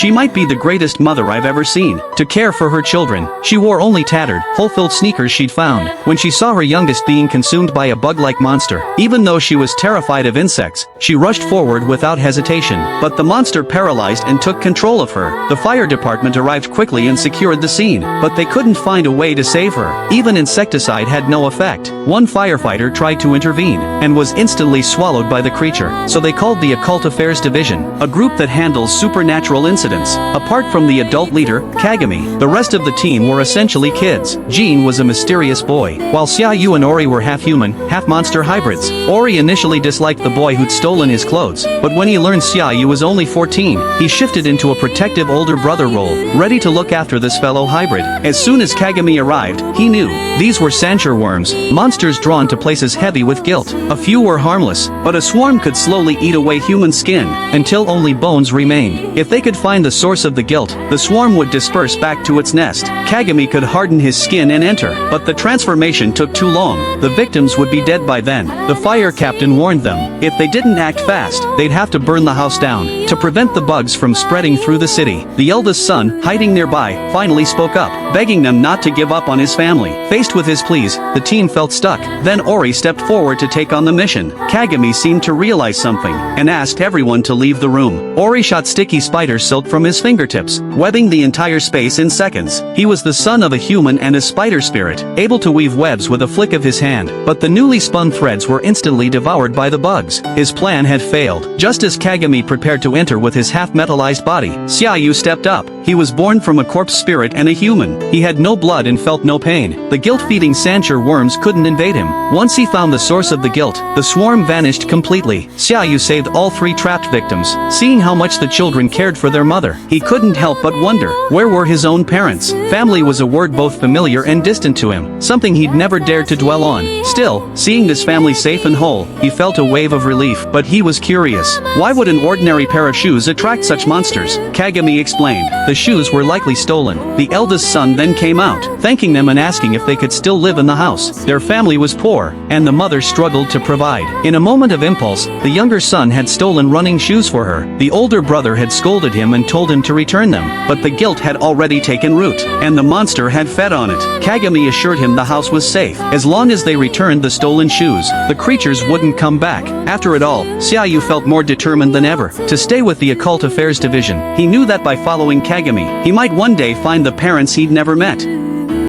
She might be the greatest mother I've ever seen. To care for her children, she wore only tattered, hole-filled sneakers she'd found. When she saw her youngest being consumed by a bug-like monster, even though she was terrified of insects, she rushed forward without hesitation. But the monster paralyzed and took control of her. The fire department arrived quickly and secured the scene, but they couldn't find a way to save her. Even insecticide had no effect. One firefighter tried to intervene, and was instantly swallowed by the creature, so they called the Occult Affairs Division, a group that handles supernatural incidents. Apart from the adult leader, Kagami, the rest of the team were essentially kids. Jean was a mysterious boy, while Xiaoyu and Ori were half-human, half-monster hybrids. Ori initially disliked the boy who'd stolen his clothes, but when he learned Xiaoyu was only 14, he shifted into a protective older brother role, ready to look after this fellow hybrid. As soon as Kagami arrived, he knew these were Sancher worms, monsters drawn to places heavy with guilt. A few were harmless, but a swarm could slowly eat away human skin, until only bones remained. If they could find the source of the guilt, the swarm would disperse back to its nest. Kagami could harden his skin and enter, but the transformation took too long. The victims would be dead by then. The fire captain warned them, if they didn't act fast, they'd have to burn the house down. To prevent the bugs from spreading through the city, the eldest son, hiding nearby, finally spoke up, begging them not to give up on his family. Faced with his pleas, the team felt stuck. Then Ori stepped forward to take on the mission. Kagami seemed to realize something, and asked everyone to leave the room. Ori shot sticky spider silk from his fingertips, webbing the entire space in seconds. He was the son of a human and a spider spirit, able to weave webs with a flick of his hand, but the newly spun threads were instantly devoured by the bugs. His plan had failed. Just as Kagami prepared to enter with his half-metallized body, Xiaoyu stepped up. He was born from a corpse spirit and a human. He had no blood and felt no pain. The guilt-feeding Sancher worms couldn't invade him. Once he found the source of the guilt, the swarm vanished completely. Xiaoyu saved all 3 trapped victims. Seeing how much the children cared for their mother, he couldn't help but wonder, where were his own parents? Family was a word both familiar and distant to him, something he'd never dared to dwell on. Still, seeing this family safe and whole, he felt a wave of relief. But he was curious. Why would an ordinary pair of shoes attract such monsters? Kagami explained. The shoes were likely stolen. The eldest son then came out, thanking them and asking if they could still live in the house. Their family was poor, and the mother struggled to provide. In a moment of impulse, the younger son had stolen running shoes for her. The older brother had scolded him and told him to return them, but the guilt had already taken root, and the monster had fed on it. Kagami assured him the house was safe. As long as they returned the stolen shoes, the creatures wouldn't come back. After it all, Xiaoyu felt more determined than ever to stay with the Occult Affairs Division. He knew that by following Kagami, he might one day find the parents he'd never met.